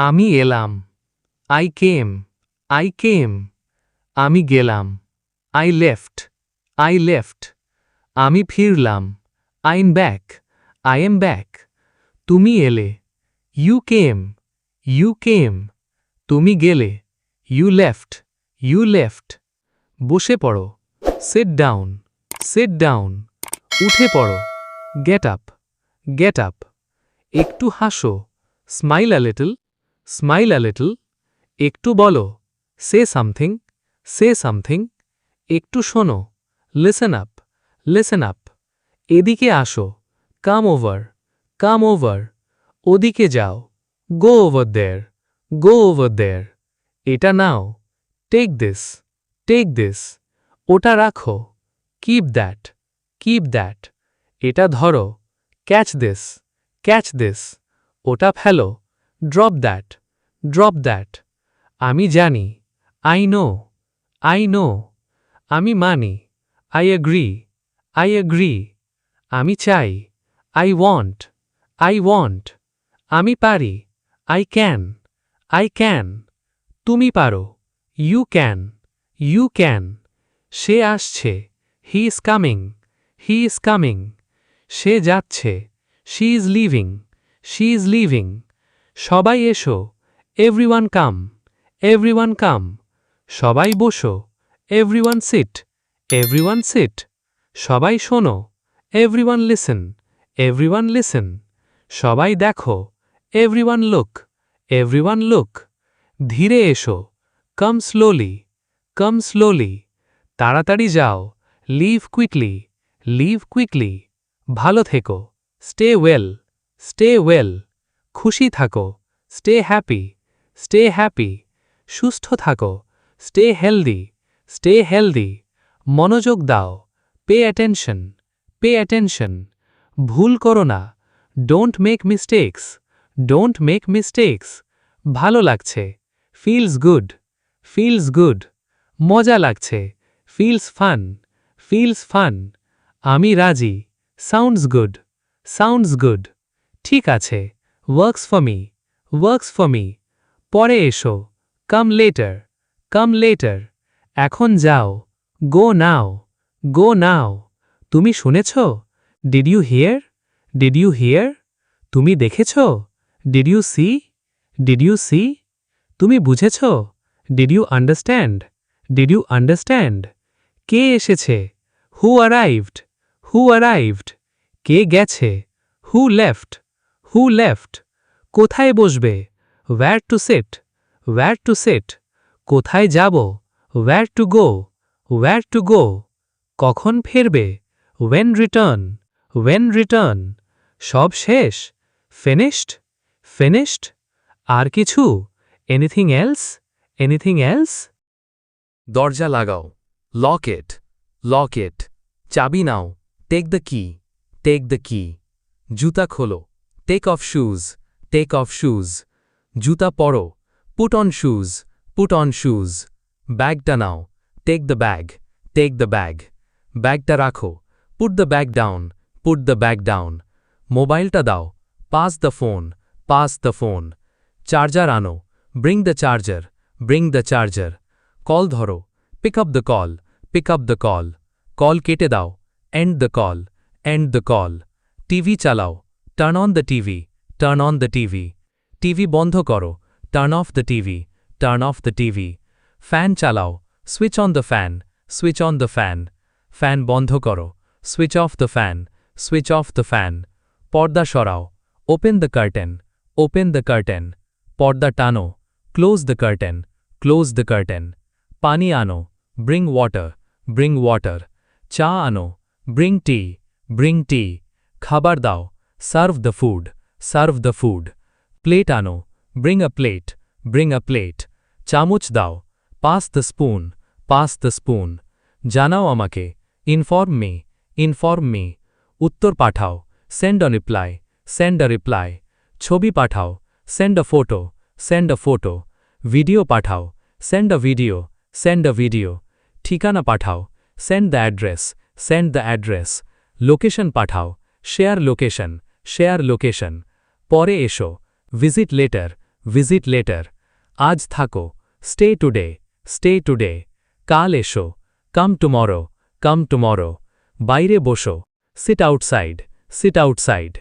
আমি এলাম। I came. I came. আমি গেলাম। I left. I left. আমি ফিরলাম। I'm back. I am back. তুমি এলে। You came. You came. তুমি গেলে। You left. You left. বসে পড়ো। Sit down. Sit down. উঠে পড়ো। Get up. Get up. একটু হাসো। Smile a little. Smile a little. একটু বলো। Say something. Say something. একটু শোনো। Listen up. Listen up. এদিকে আসো। Come over. Come over. ওদিকে যাও। Go over there. Go over there. এটা নাও। Take this. Take this. ওটা রাখো। Keep that. Keep that. এটা ধরো। Catch this. Catch this. ওটা ফেলো। Drop that. Drop that. আমি জানি। I know. I know. আমি মানি। I agree. I agree. আমি চাই। I want. I want. আমি পারি। I can. I can. তুমি পারো। You can. You can. সে আসছে। He is coming. He is coming. সে যাচ্ছে। She is leaving. She is leaving. সবাই এসো। Everyone come. Everyone come. সবাই বসো। Everyone sit. Everyone sit. সবাই শোনো। Everyone listen. Everyone listen. সবাই দেখো। Everyone look. Everyone look. ধীরে এসো। Come slowly. Come slowly. তাড়াতাড়ি যাও। Leave quickly. Leave quickly. ভালো থেকো। Stay well. Stay well. খুশি থাকো। Stay happy. Stay happy. সুস্থ থাকো। Stay healthy. Stay healthy. মনোযোগ দাও। Pay attention. Pay attention. ভুল করো না। Don't make mistakes. Don't make mistakes. ভালো লাগছে। Feels good. Feels good. মজা লাগছে। Feels fun. Feels fun. আমি রাজি। Sounds good. Sounds good. ঠিক আছে। Works for me. Works for me. পরে এসো। Come later. Come later. এখন যাও। Go now. Go now. তুমি শুনেছ? Did you hear? Did you hear? তুমি দেখেছ? Did you see? Did you see? তুমি বুঝেছ? Did you understand? Did you understand? কে এসেছে? Who arrived? Who arrived? কে গেছে? Who left? Who left? কোথায় বসবে? Where to sit? Where to sit? কোথায় যাব? Where to go? Where to go? কখন ফিরবে? When return? When return? সব শেষ? Finished? Finished? আর কিছু? Anything else? Anything else? দরজা লাগাও। Lock it. Lock it. চাবি নাও। Take the key. Take the key. জুতা খোলো। Take off shoes. Take off shoes. জুতা পরো। Put on shoes. Put on shoes. ব্যাগটা নাও। Take the bag. Take the bag. ব্যাগটা রাখো। Put the bag down. Put the bag down. মোবাইলটা দাও। Pass the phone. Pass the phone. Charger আনো। Bring the charger. Bring the charger. Call ধরো। Pick up the call. Pick up the call. Call কেটে দাও। End the call. End the call. TV চালাও। Turn on the TV. Turn on the TV. TV বন্ধ করো। Turn off the TV. Turn off the TV. Fan চালাও। Switch on the fan. Switch on the fan. Fan বন্ধ করো। Switch off the fan. Switch off the fan. পর্দা সরাও। Open the curtain. Open the curtain. পর্দা টানো। Close the curtain. Close the curtain. পানি আনো। Bring water. Bring water. চা আনো। Bring tea. Bring tea. খাবার দাও। Serve the food. Serve the food. Plate আনো। Bring a plate. Bring a plate. চামচ দাও। Pass the spoon. Pass the spoon. জানাও আমাকে। Inform me. Inform me. উত্তর পাঠাও। Send a reply. Send a reply. ছবি পাঠাও। Send a photo. Send a photo. Video Pathao. Send a video. Send a video. ঠিকানা পাঠাও। Send the address. Send the address. Location Pathao. Share location. Share location. পরে এসো। Visit later. Visit letter, আজ থাকো, stay today, stay today, কাল এসো, কাম tomorrow, কাম tomorrow, বাইরে বসো, seat outside, seat outside,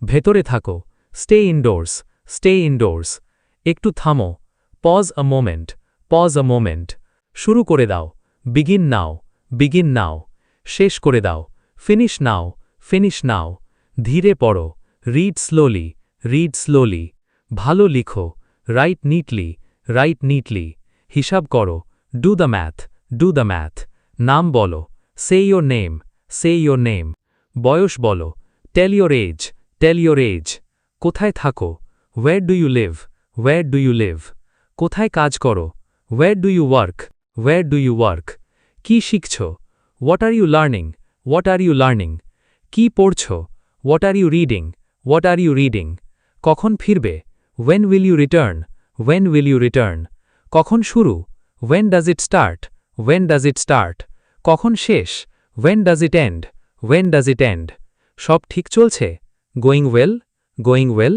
ভেতরে থাকো, স্টে ইনডোর্স, স্টে ইনডোর্স, একটু থামো, pause a moment, pause a moment, শুরু করে দাও, বিগিন নাও, বিগিন নাও, শেষ করে দাও, ফিনিশ নাও, ফিনিশ নাও, ধীরে পড়ো, রিড স্লোলি, রিড স্লোলি, ভালো লিখো, রাইট নিটলি, রাইট নিটলি, হিসাব করো, do the math, do the math, নাম বলো, say your name, say your name, বয়স বলো, tell your age, tell your age, কোথায় থাকো, where do you live, where do you live, কোথায় কাজ করো, where do you work, where do you work, কি শিখছ, what are you learning, what are you learning, কি পড়ছ, what are you reading, what are you reading, কখন ফিরবে, when will you return, when will you return, কখন শুরু, when does it start, when does it start, কখন শেষ, when does it end, when does it end, সব ঠিক চলছে, going well, going well,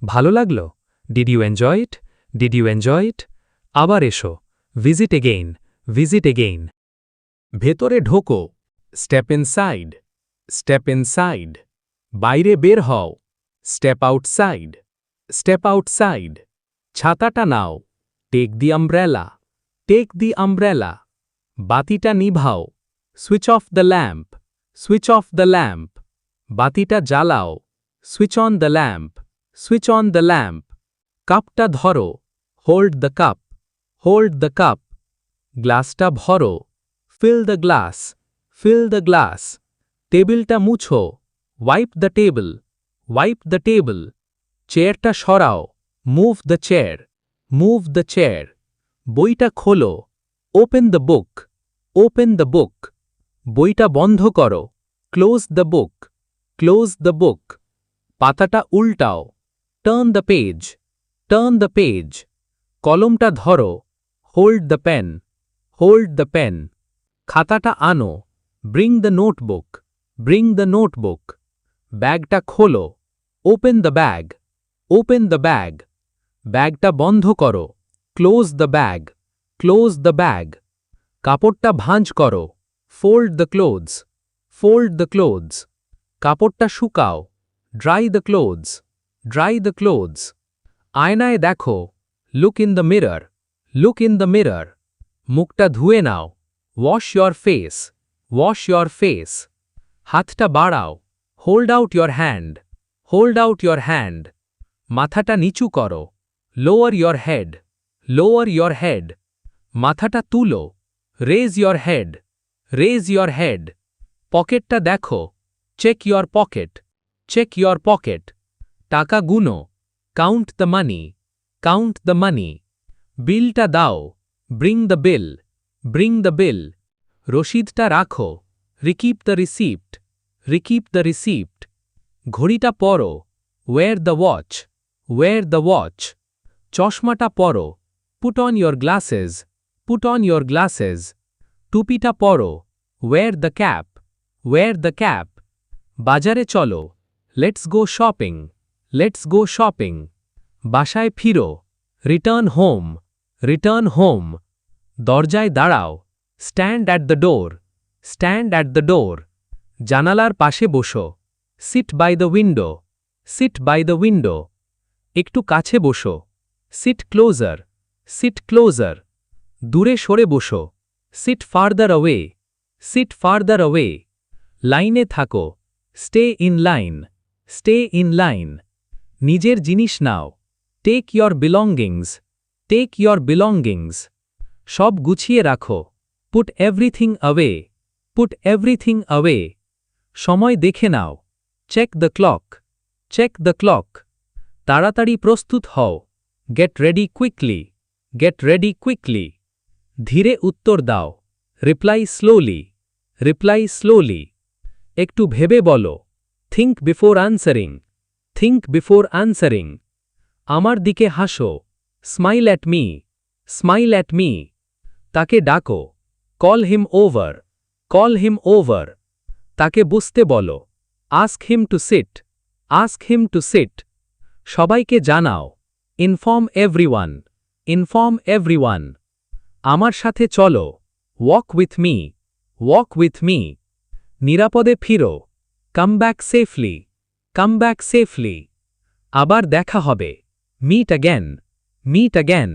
ভালো লাগলো, did you enjoy it, did you enjoy it, আবার এসো, ভিজিট এগেইন, ভিজিট এগেইন, ভেতরে ঢোকো, স্টেপ ইনসাইড, স্টেপ ইনসাইড, বাইরে বের হও, স্টেপ আউটসাইড, স্টেপ আউটসাইড, ছাতাটা নাও, take the umbrella, take the umbrella, বাতিটা নিভাও, switch off the lamp, switch off the lamp, বাতিটা জ্বালাও, switch on the lamp, switch on the lamp, কাপটা ধরো, hold the cup, hold the cup, গ্লাসটা ভরো, fill the glass, fill the glass, টেবিলটা মুছো, wipe the table, wipe the table, চেয়ারটা সরাও, move the chair, move the chair, বইটা খোলো, open the book, open the book, বইটা বন্ধ করো, close the book, close the বুক, পাতাটা উল্টাও, turn the page, turn the page, কলমটা ধরো, hold the pen, hold the pen, খাতাটা আনো, bring the notebook, bring the notebook, ব্যাগটা খোলো, open the bag, open the bag, ব্যাগটা বন্ধ করো, close the bag, close the bag, কাপড়টা ভাঁজ করো, fold the clothes, fold the clothes, কাপড়টা শুকাও, dry the clothes, dry the clothes, আয়নায় দেখো, look in the mirror, look in the mirror, মুখটা ধুয়ে নাও, wash your face, wash your face, হাতটা বাড়াও, hold out your hand, hold out your hand, মাথাটা নিচু করো, lower your head, lower your head, মাথাটা তুলো, raise your head, raise your head, পকেটটা দেখো, check your pocket, check your pocket, টাকা গুনো, count the money, count the money, বিলটা দাও, bring the bill, bring the bill, রসিদটা রাখো, keep the receipt, keep the receipt, ঘড়িটা পরো, wear the watch, wear the watch, চশমাটা পরো, put on your glasses, put on your glasses, টুপিটা পরো, wear the cap, wear the cap, বাজারে চলো, let's go shopping, let's go shopping, বাসায় ফিরো, রিটার্ন হোম, রিটার্ন হোম, দরজায় দাঁড়াও, stand at the door, stand at the door, জানালার পাশে বসো, sit by the window, sit by the window, একটু কাছে বসো, সিট ক্লোজার, সিট ক্লোজার, দূরে সরে বসো, sit farther away, sit farther away, লাইনে থাকো, stay in line, stay in line, নিজের জিনিস নাও, take your belongings, take your belongings, সব গুছিয়ে রাখো, put everything away, put everything away, সময় দেখে নাও, check the clock, check the clock, তাড়াতাড়ি প্রস্তুত হও, get ready quickly, get ready quickly, ধীরে উত্তর দাও, রিপ্লাই স্লোলি, রিপ্লাই স্লোলি, একটু ভেবে বলো, think before answering, think before answering, আমার দিকে হাসো, smile at me, smile at me, তাকে ডাকো, call him over, call him over, তাকে বুঝতে বলো, ask him to sit, ask him to sit, সবাইকে জানাও, ইনফর্ম এভরিওয়ান, ইনফর্ম এভরিওয়ান। আমার সাথে চলো, walk with me, walk with me. নিরাপদে ফিরো, come back safely, come back safely. আবার দেখা হবে, মিট অ্যাগেন, মিট অ্যাগেন।